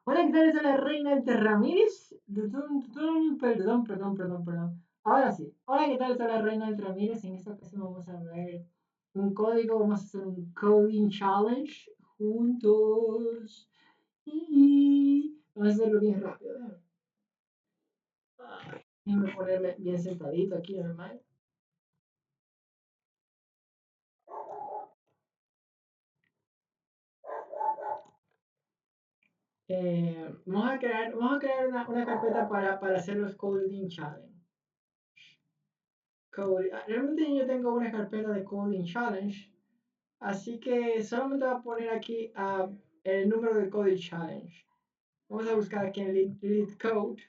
Hola, ¿qué tal? Soy la reina de Ramírez. Perdón, perdón, perdón, perdón. Ahora sí. Hola, ¿qué tal? Soy la reina de Ramírez. En esta ocasión vamos a ver un código. Vamos a hacer un coding challenge juntos. Y vamos a hacerlo bien rápido. Déjame ponerme bien sentadito aquí, normal. Vamos a crear una carpeta para hacer los coding challenge. Realmente yo tengo una carpeta de coding challenge. Así que solamente voy a poner aquí el número de code challenge. Vamos a buscar aquí en lead code.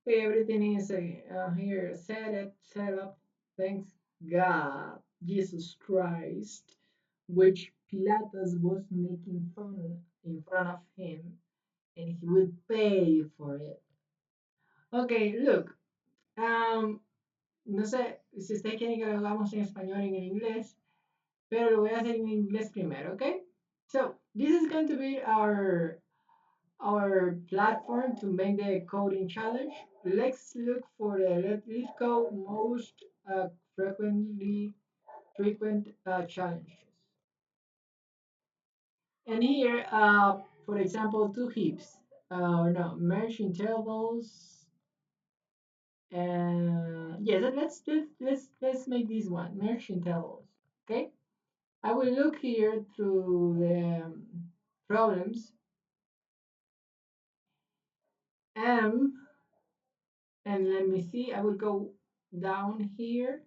Everything is here. Set up. Thanks God, Jesus Christ, which Pilatus was making fun in front of him, and he would pay for it. Okay, look. No sé si ustedes quieren que lo hagamos en español o en inglés, pero lo voy a hacer en inglés primero, ¿ok? So this is going to be our platform to make the coding challenge. Let's look for the let's code most frequently frequent challenges. And here, for example, two heaps, or no, merge intervals. And yes, let's make this one merge intervals. Okay, I will look here through the problems M. And let me see, I will go down here.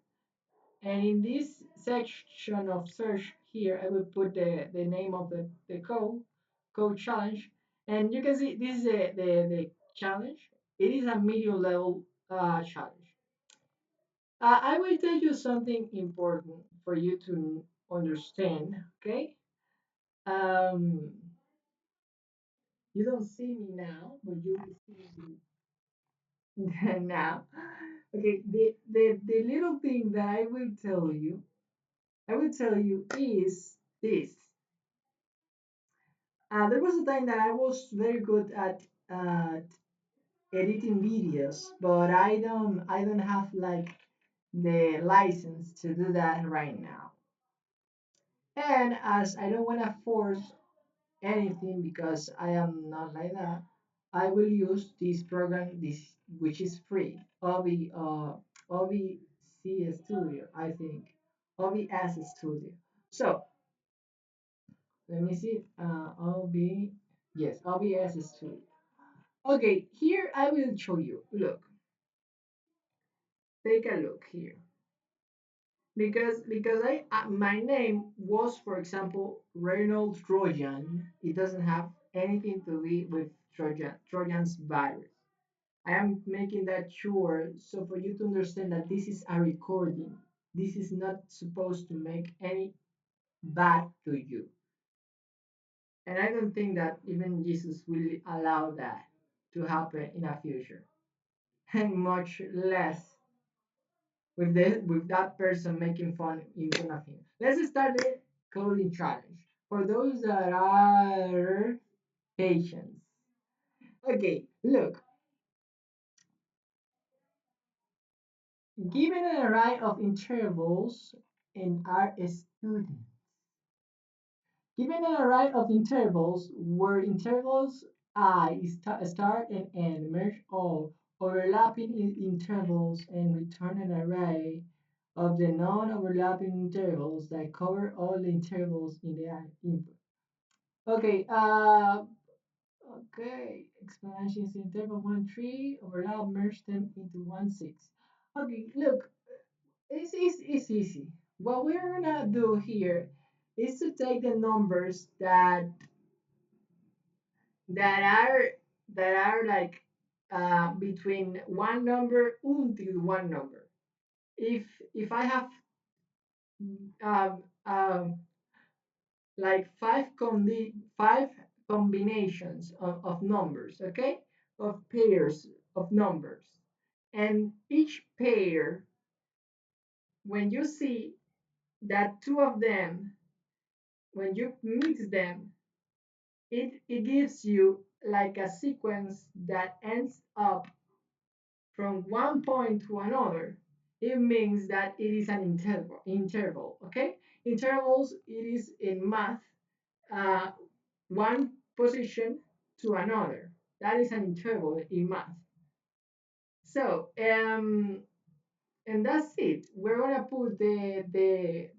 And in this section of search here, I will put the name of the code challenge. And you can see this is the challenge. It is a medium level challenge. I will tell you something important for you to understand, okay? Um, you don't see me now, but you will see me now. Okay, the little thing that I will tell you is this. There was a time that I was very good at editing videos, but I don't have like the license to do that right now. And as I don't want to force anything because I am not like that, I will use this program, this which is free, OBC Studio, I think, OBS Studio. So let me see, yes, OBS Studio. Okay, here I will show you. Look, take a look here. Because my name was, for example, Reynolds Trojan. It doesn't have anything to do with Trojan's virus. I am making that sure so for you to understand that this is a recording. This is not supposed to make any bad to you. And I don't think that even Jesus will allow that to happen in the future. And much less with that person making fun in front of him. Let's start the coding challenge for those that are patients. Okay, look, given an array of intervals and are a student. Given an array of intervals where intervals I start and end merge all overlapping intervals and return an array of the non-overlapping intervals that cover all the intervals in the input. Okay, okay, explanations interval 1, 3, overlap, merge them into 1, 6. Okay, look, it's easy. What we're gonna do here is to take the numbers that are like between one number until one number. If I have um, um, like five combinations of numbers, okay, of pairs of numbers, and each pair, when you see that two of them, when you mix them, it gives you like a sequence that ends up from one point to another. It means that it is an interval, okay? Intervals, it is in math, uh, one position to another. That is an interval in math. So, and that's it. We're gonna put the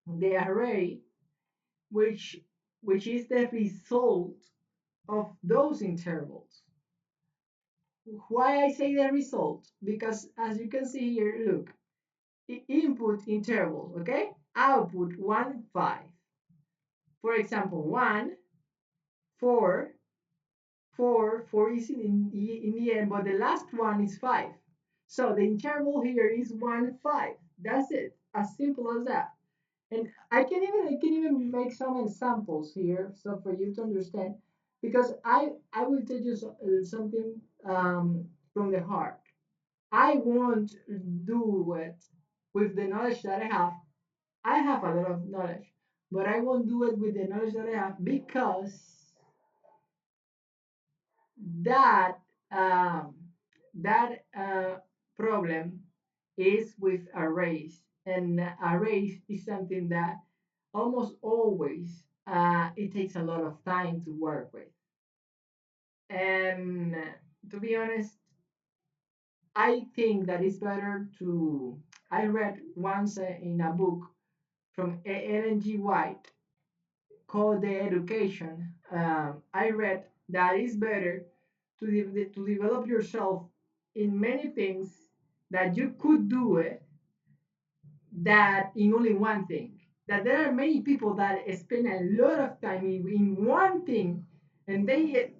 array, which which is the result of those intervals. Why I say the result? Because as you can see here, look, input interval, okay? Output 1, 5. For example, 1, 4, 4 is in the end, but the last one is 5. So the interval here is 1, 5. That's it. As simple as that. And I can even make some examples here so for you to understand because I will tell you something from the heart. I won't do it with the knowledge that I have. I have a lot of knowledge, but I won't do it with the knowledge that I have because that um, that problem is with arrays, and arrays is something that almost always it takes a lot of time to work with. And to be honest, I think that it's better to. I read once in a book from Ellen G. White called The Education. I read that it's better to develop yourself in many things that you could do it that in only one thing. That there are many people that spend a lot of time in one thing and they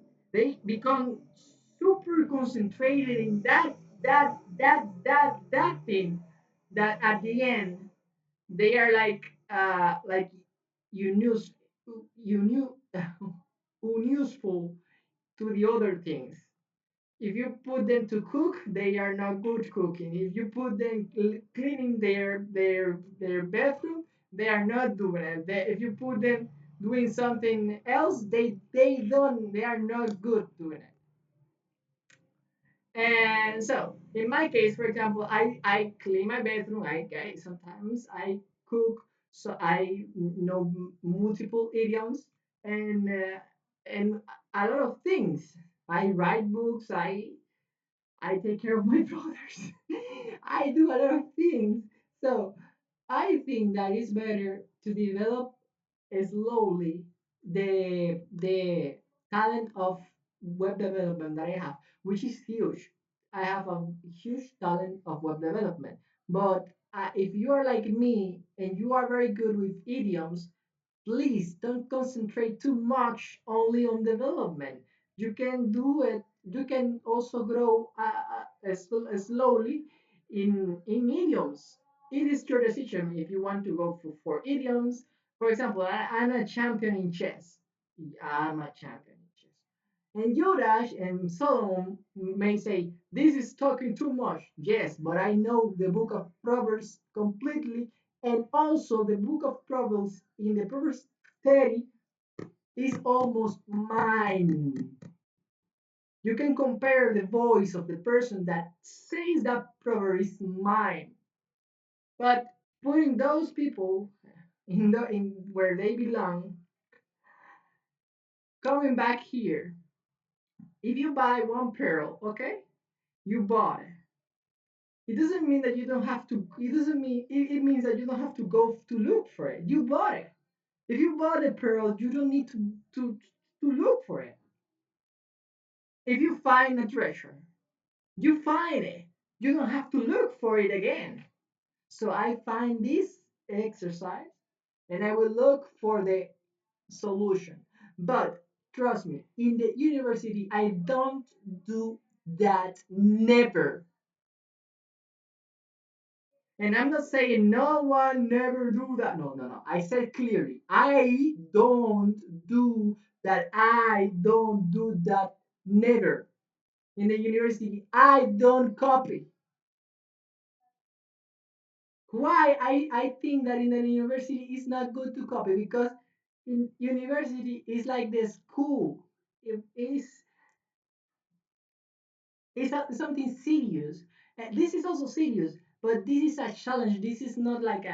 become super concentrated in that thing that at the end they are like unus, unu, unuseful to the other things. If you put them to cook, they are not good cooking. If you put them cleaning their bathroom, they are not doing it. If you put them doing something else, they are not good doing it. And so, in my case, for example, I clean my bathroom. I sometimes I cook, so I know multiple idioms and a lot of things. I write books. I take care of my brothers. I do a lot of things. So I think that it's better to develop slowly the talent of web development that I have, which is huge. I have a huge talent of web development. But if you are like me and you are very good with idioms, please don't concentrate too much only on development. You can do it. You can also grow slowly in idioms. It is your decision if you want to go for idioms. For example, I'm a champion in chess. I'm a champion in chess. And Yodash and Solomon may say, this is talking too much. Yes, but I know the book of Proverbs completely. And also the book of Proverbs in the Proverbs 30 is almost mine. You can compare the voice of the person that says that proverb is mine. But putting those people in where they belong, coming back here, if you buy one pearl, okay, you bought it. It doesn't mean that you don't have to. It doesn't mean it means that you don't have to go to look for it. You bought it. If you bought a pearl, you don't need to look for it. If you find a treasure, you find it. You don't have to look for it again. So I find this exercise and I will look for the solution. But trust me, in the university, I don't do that. Never. And I'm not saying no one never do that. No, no, no. I said clearly, I don't do that. I don't do that. Never. In the university, I don't copy. Why I think that in the university it's not good to copy because in university is like the school. It is something serious. This is also serious, but this is a challenge. This is not like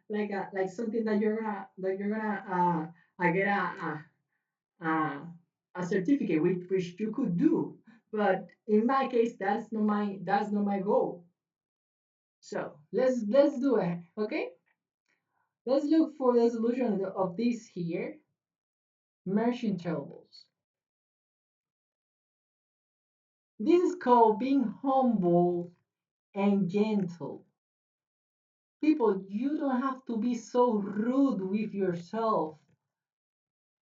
like something that you're gonna get a certificate which you could do. But in my case, that's not my goal. So let's do it. Okay, let's look for the solution of this here. Merging tables. This is called being humble and gentle. People, you don't have to be so rude with yourself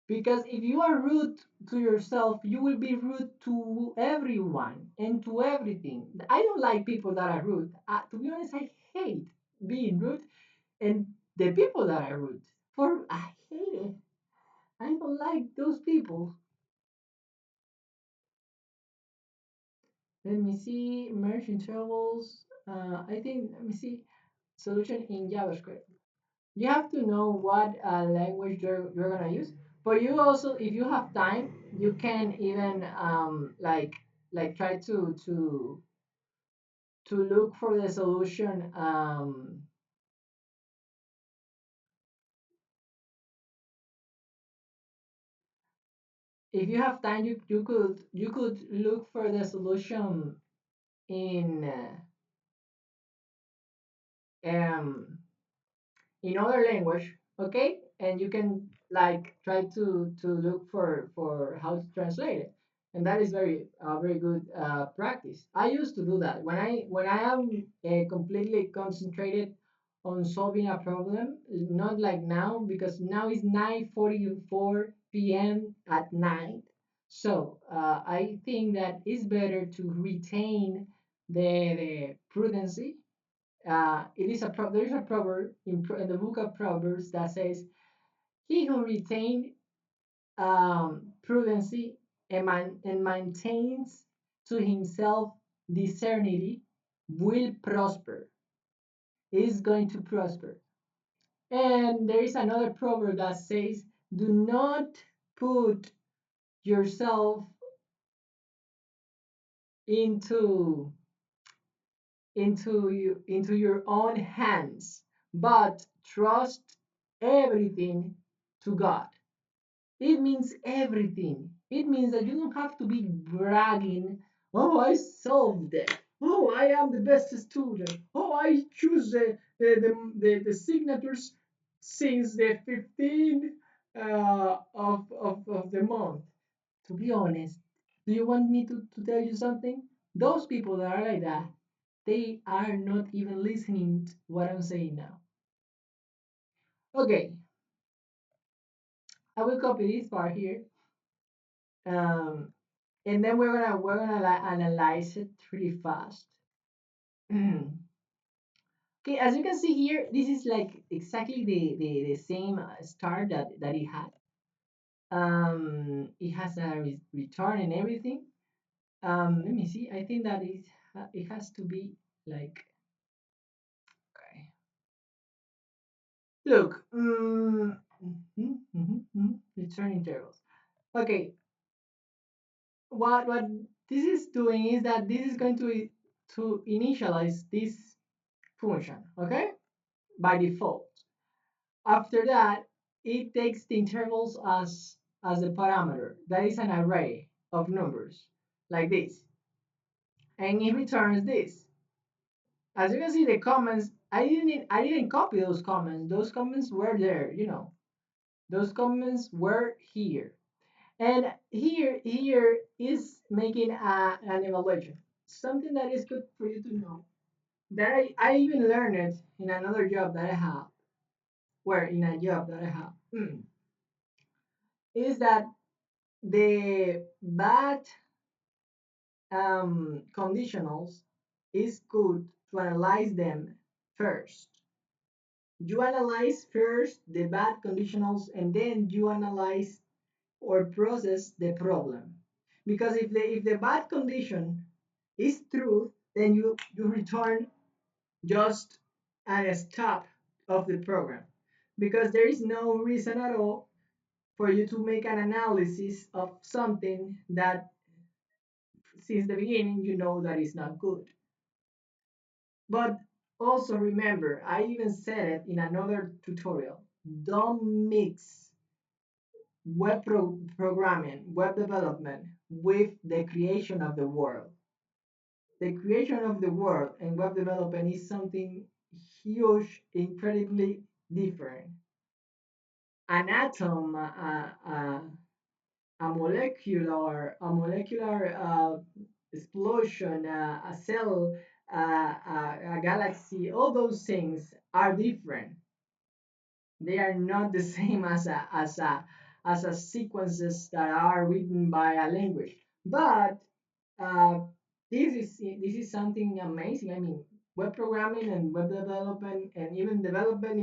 because if you are rude to yourself, you will be rude to everyone and to everything. I don't like people that are rude. To be honest, I hate being rude and the people that are rude. I hate it. I don't like those people. Let me see. Merge intervals. I think. Let me see. Solution in JavaScript. You have to know what language you're gonna use. But you also, if you have time, you can even like try to look for the solution. If you have time, you could look for the solution in um in other language, okay, and you can like try to look for how to translate it, and that is very good practice. I used to do that when I am completely concentrated on solving a problem, not like now because now it's 9:44 p.m. at night. So I think that it's better to retain the prudency. There is a proverb in the book of Proverbs that says, "He who retains prudency and maintains to himself discernity will prosper. Is going to prosper." And there is another proverb that says, "Do not put yourself into into your own hands, but trust everything to God." It means everything. It means that you don't have to be bragging. Oh, I solved it. Oh, I am the best student. Oh, I choose the signatures since the 15th of the month. To be honest, do you want me to tell you something? Those people that are like that, they are not even listening to what I'm saying now. Okay, I will copy this part here. Um, and then we're gonna like analyze it pretty fast. Okay, as you can see here, this is like exactly the same start that it had. It has a return and everything. Let me see. I think that it has to be like okay. Look, return intervals. Okay, what this is doing is that this is going to initialize this function, okay, by default. After that, it takes the intervals as a parameter. That is an array of numbers like this, and it returns this. As you can see, the comments I didn't copy those comments. Those comments were there, Those comments were here, and here is making an evaluation. Something that is good for you to know that I even learned it in another job that I have, where in a job that I have, is that the bad conditionals is good to analyze them first. You analyze first the bad conditionals and then you analyze or process the problem. Because if the bad condition is true, then you return just at a stop of the program. Because there is no reason at all for you to make an analysis of something that since the beginning you know that is not good. But also remember, I even said it in another tutorial, don't mix programming, web development with the creation of the world. The creation of the world and web development is something huge, incredibly different. An atom, a molecular explosion, a cell, a galaxy, all those things are different. They are not the same as a sequences that are written by a language. But uh, this is something amazing. I mean, web programming and web development and even development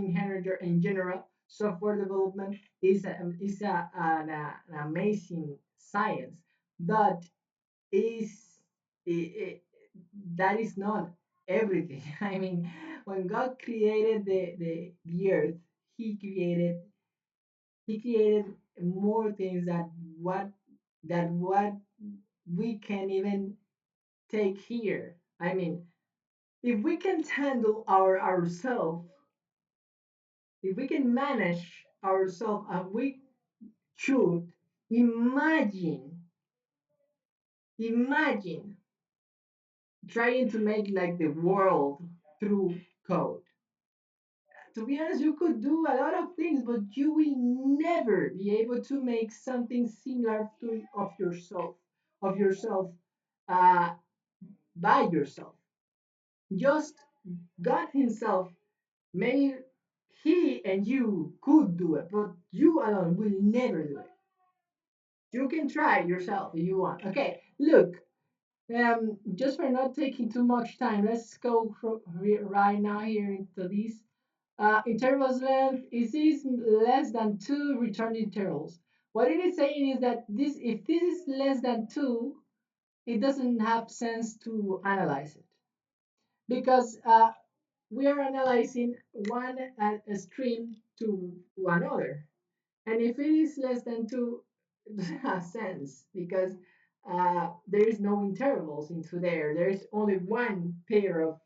in general, software development is an amazing science. But is it, that is not everything. I mean, when God created the earth, He created He created more things that what we can even take here. I mean, if we can handle ourselves, if we can manage ourselves as we should, imagine, imagine trying to make like the world through code. To be honest, you could do a lot of things, but you will never be able to make something similar to of yourself, uh, by yourself. Just God Himself, maybe He and you could do it, but you alone will never do it. You can try yourself if you want. Okay, look. Just for not taking too much time, let's go right now here into this. Intervals length is less than two return intervals. What it is saying is that if this is less than two, it doesn't have sense to analyze it because we are analyzing one a stream to another. And if it is less than two, it doesn't have sense because there is no intervals into there. There is only one pair of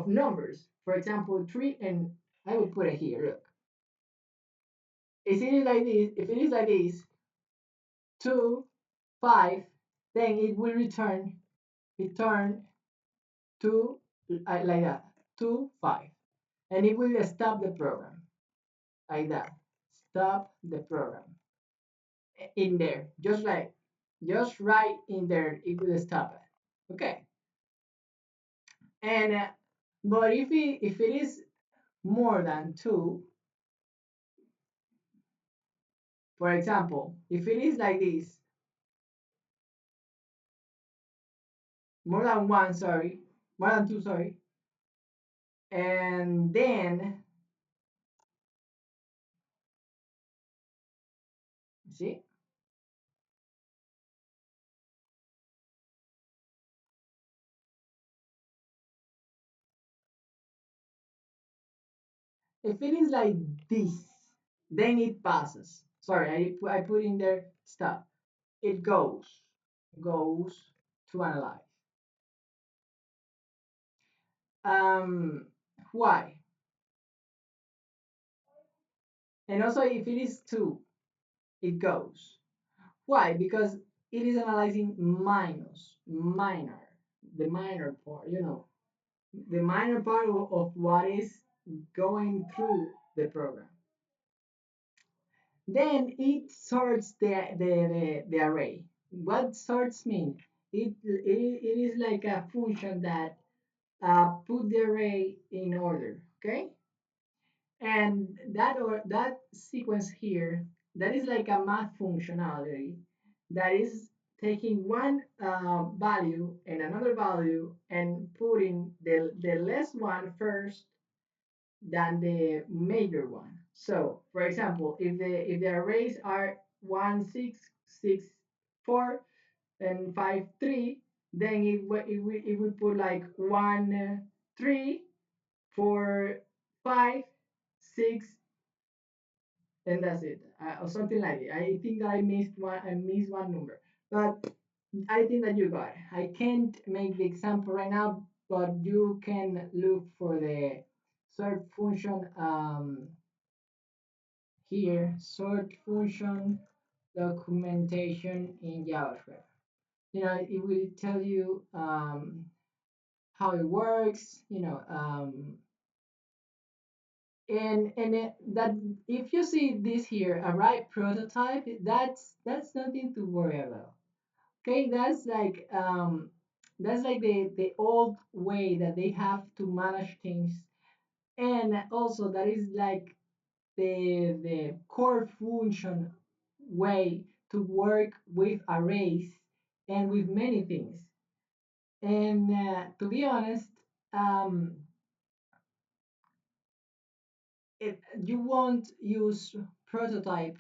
numbers. For example, three, and I will put it here. Look, if it is like this, 2, 5, then it will return 2 like that, 2, 5, and it will stop the program like that. Stop the program in there, just right in there. It will stop it. Okay, and but if it is more than two, for example, if it is like this, more than one, sorry, more than two, sorry, and then see if it is like this, then it passes. Sorry, I put in there stop. It goes to analyze. Um, why? And also, if it is two, it goes. Why? Because it is analyzing minor, the minor part. The minor part of what is going through the program. Then it sorts the array. What sorts mean? It is like a function that put the array in order, okay? And that sequence here, that is like a math functionality that is taking one value and another value and putting the less one first than the major one. So, for example, if the arrays are 1 6 6 4 and 5 3, then it would put like 1 3 4 5 6, and that's it, or something like it. I think that I missed one number, but I think that you got it. I can't make the example right now, but you can look for the sort function here, sort function documentation in JavaScript. It will tell you how it works, that if you see this here, a right prototype, that's nothing to worry about. Okay, that's like the old way that they have to manage things, and also that is like the core function way to work with arrays and with many things. And to be honest, um, you won't use prototype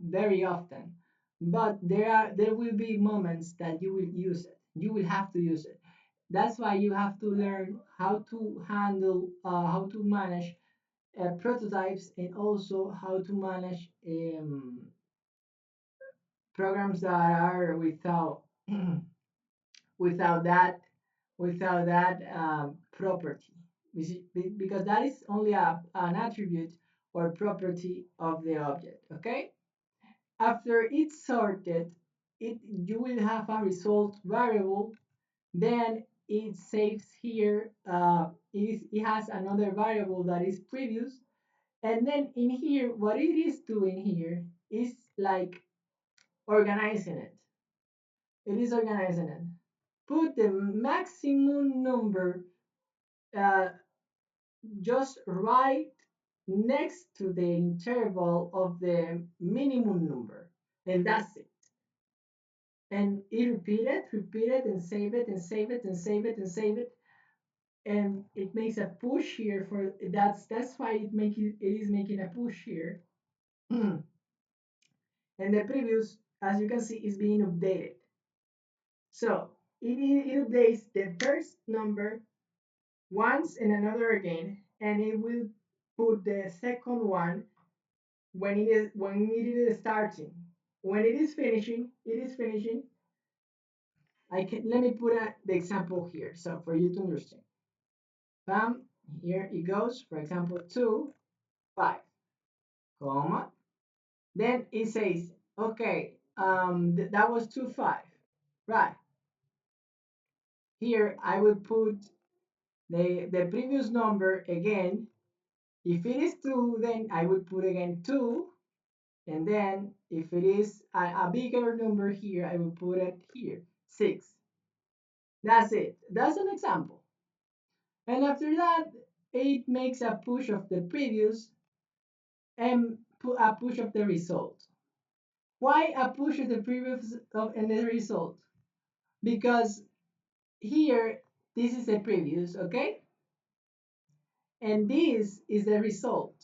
very often, but there will be moments that you will use it. You will have to use it. That's why you have to learn how to handle, how to manage prototypes, and also how to manage programs that are without that without that property, because that is only an attribute or property of the object. Okay. After it's sorted, you will have a result variable. Then it saves here. It has another variable that is previous, and then in here, what it is doing here is like organizing it. It is organizing it. Put the maximum number uh, just right next to the interval of the minimum number, and that's it. And it repeat it, and save it, and save it, and save it, and save it, and it makes a push here for that's why it is making a push here. And the previous, as you can see, is being updated. So it updates the first number once and another again, and it will put the second one when it is starting. When it is finishing. Let me put the example here, so for you to understand. Bam, here it goes. For example, 2 5, comma. Then it says, okay, that was 2 5, right? Here I will put the previous number again. If it is 2, then I will put again 2. And then if it is a bigger number here, I will put it here, 6. That's it. That's an example. And after that, it makes a push of the previous and a push of the result. Why a push of the previous and the result? Because here, this is the previous, okay? And this is the result.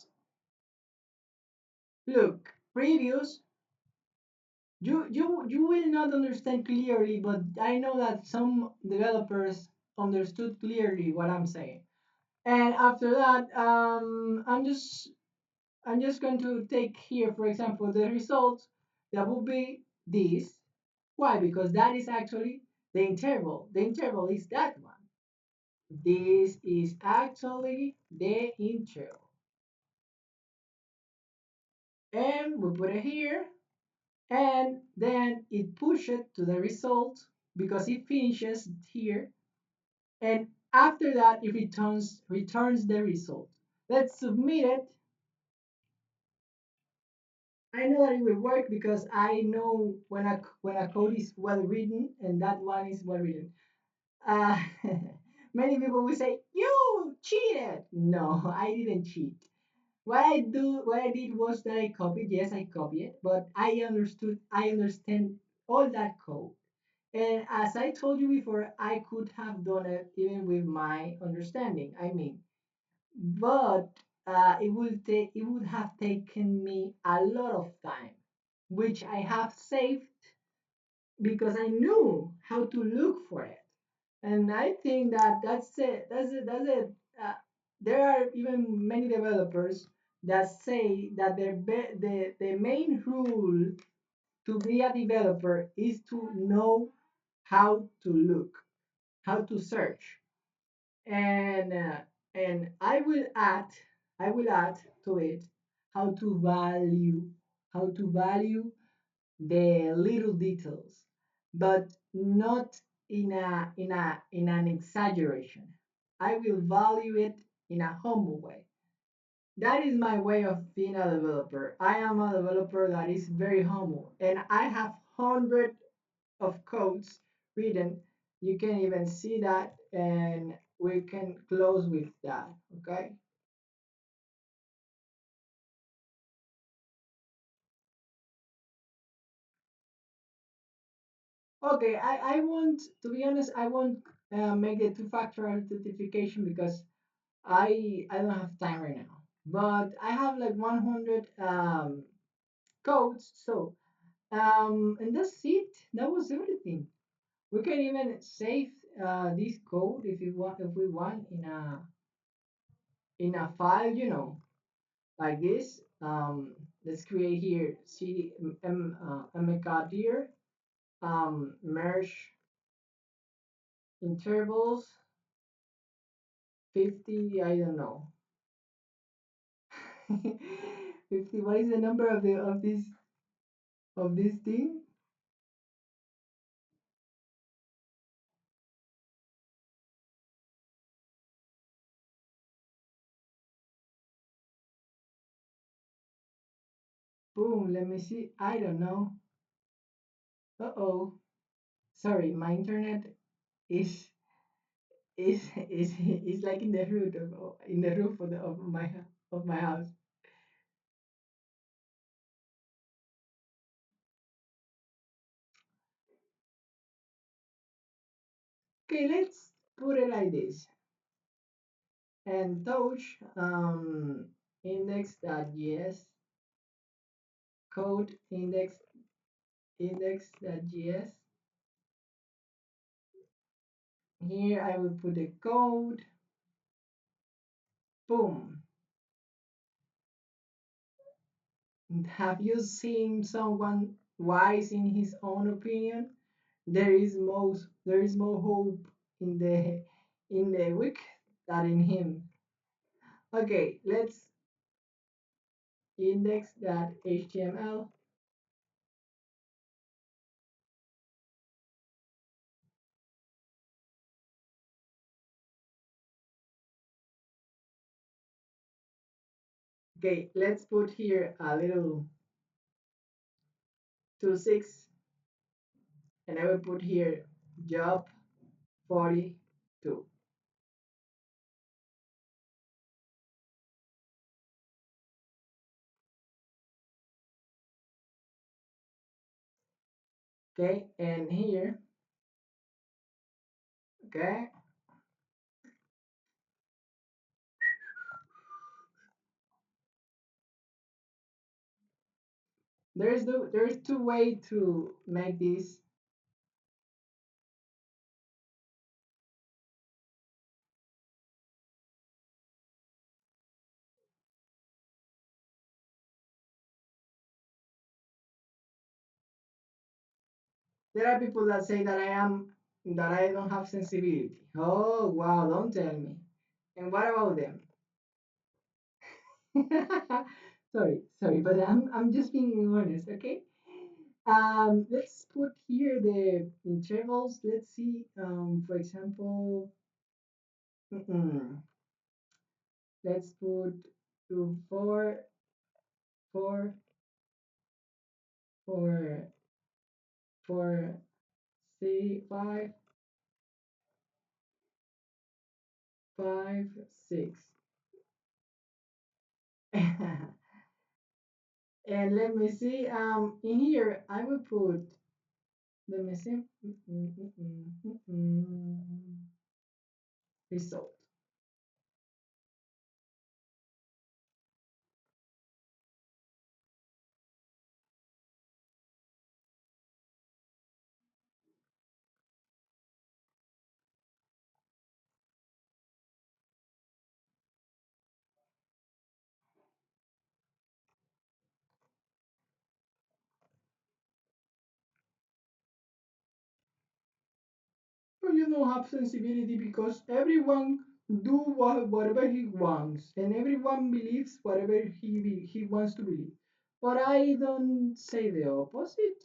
Look, previous, you will not understand clearly, but I know that some developers understood clearly what I'm saying. And after that, I'm just going to take here, for example, the result that will be this. Why? Because that is actually the interval. The interval is that one. This is actually the interval. And we put it here, and then it pushes to the result because it finishes here. And after that, it returns the result. Let's submit it. I know that it will work because I know when a code is well written, and that one is well written. Uh, Many people will say you cheated. No, I didn't cheat. What I did was that I copied. Yes, I copied it, but I understand all that code. And as I told you before, I could have done it even with my understanding. I mean, but it would have taken me a lot of time, which I have saved because I knew how to look for it. And I think that that's it. That's it. That's it. There are even many developers that say that the main rule to be a developer is to know how to look, how to search, and I will add to it how to value the little details, but not in an exaggeration. I will value it in a humble way. That is my way of being a developer. I am a developer that is very humble, and I have hundreds of codes written. You can even see that, and we can close with that. Okay. Okay. I won't, to be honest, I won't make the two-factor authentication because I don't have time right now. But I have like 100 codes, so and that's it. That was everything. We can even save this code if we want in a file, like this. Let's create here cd mcd here, merge intervals 50. I don't know. 50. What is the number of the of this thing? Boom. Let me see. I don't know. Uh-oh. Sorry, my internet is is like in the root of in the roof of my house. Okay, let's put it like this. And touch index.js code index.js. Here I will put the code. Boom. Have you seen someone wise in his own opinion? There is more hope in the weak than in him. Okay, let's index.html. Okay, let's put here a little 26, and I will put here job 42. Okay, and here, okay, there's two way to make this. There are people that say that I don't have sensibility. Oh wow, don't tell me. And what about them? Sorry, but I'm just being honest, okay? Let's put here the intervals. Let's see. For example, mm-mm. Let's put to four, four, four, six, five, 6. And let me see. In here, I will put. Let me see. Result. But you don't have sensibility because everyone do whatever he wants and everyone believes whatever he wants to believe. But I don't say the opposite.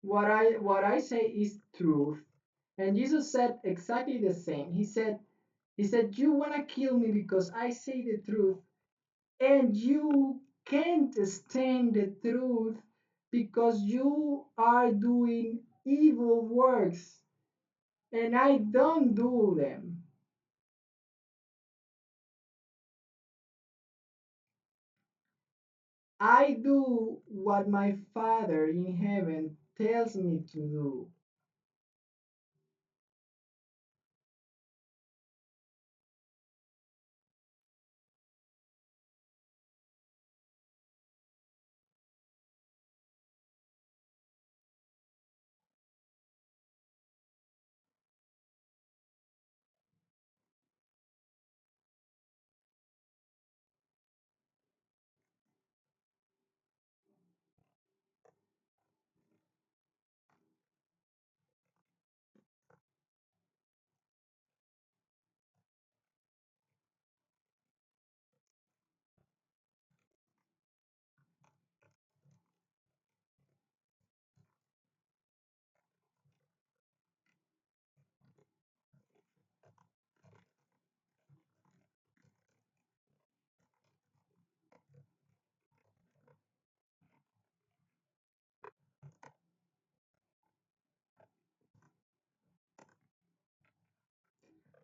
What I say is truth. And Jesus said exactly the same. He said you want to kill me because I say the truth and you can't stand the truth because you are doing evil works and I don't do them. I do what my Father in heaven tells me to do.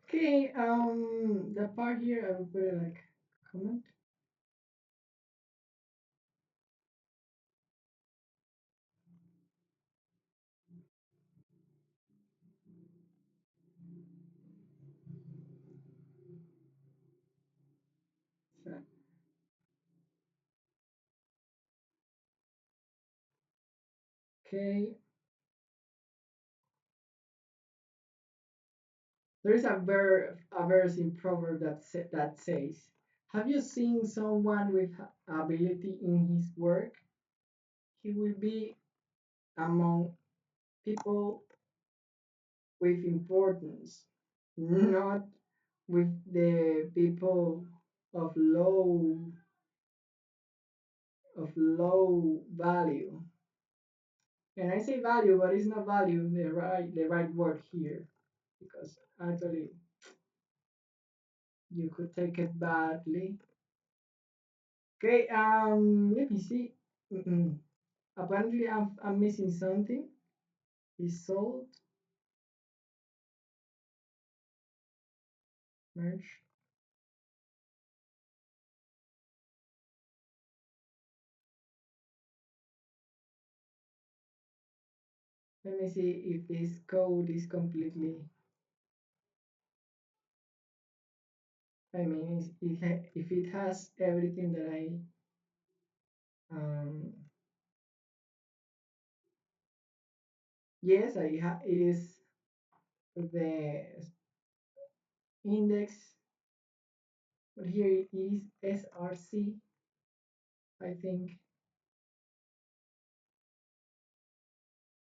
Okay, the part here I will put it like comment. So, okay, there is a verse in Proverbs that says, "Have you seen someone with ability in his work? He will be among people with importance, not with the people of low value." And I say value, but it's not value the right word here because actually you could take it badly. Okay, let me see. Apparently I'm missing something. Result, merge. Let me see if this code is completely. I mean, if it has everything that um yes, it is the index, but here it is SRC. I think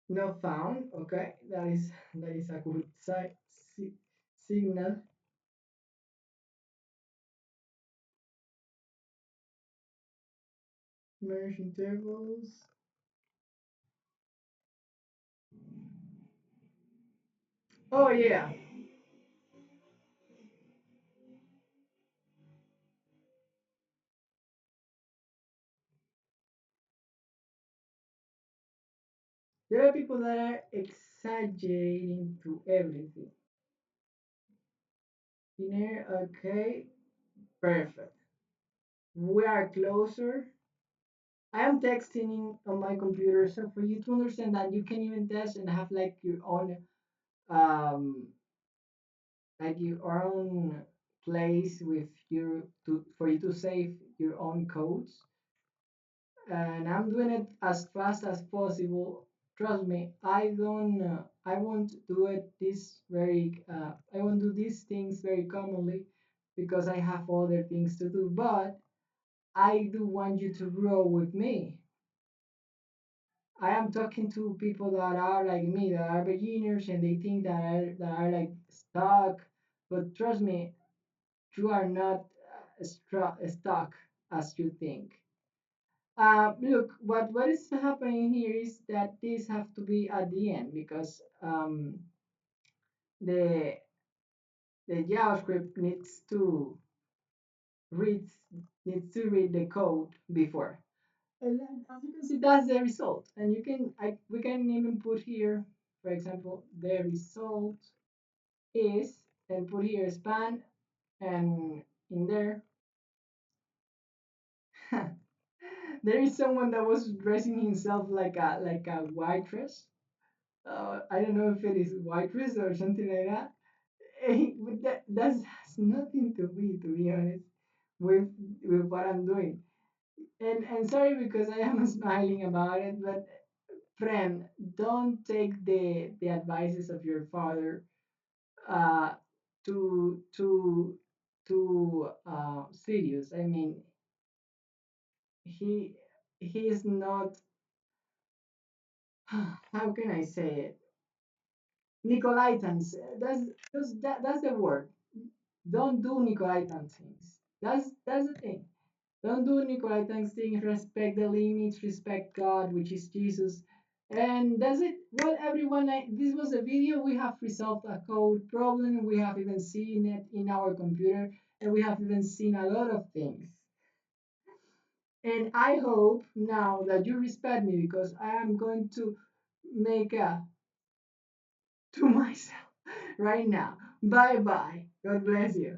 not found. Okay, that is a good signal. Merge intervals. Oh yeah, there are people that are exaggerating to everything. Linear, okay, perfect. We are closer. I am texting on my computer, so for you to understand that you can even test and have like your own um place with your to for you to save your own codes, and I'm doing it as fast as possible. Trust me, I won't do it this very, I won't do these things very commonly because I have other things to do, but I do want you to grow with me. I am talking to people that are like me, that are beginners, and they think that are like stuck. But trust me, you are not stuck as you think. Look, what is happening here is that this have to be at the end because the the JavaScript read needs to read the code before. And then, as you can see, that's the result. And we can even put here, for example, the result is, and put here span, and in there, there is someone that was dressing himself like a white dress. I don't know if it is white dress or something like that. But that has nothing to be honest, with with what I'm doing. And sorry because I am smiling about it, but friend, don't take the advices of your father uh, too serious. I mean, he he is not. How can I say it? Nicolaitans. That's the word. Don't do Nicolaitan things. That's the thing. Don't do Nicolaitan things. Respect the limits. Respect God, which is Jesus. And that's it. Well, everyone, this was a video. We have resolved a code problem. We have even seen it in our computer, and we have even seen a lot of things. And I hope now that you respect me because I am going to make a to myself right now. Bye bye. God bless you.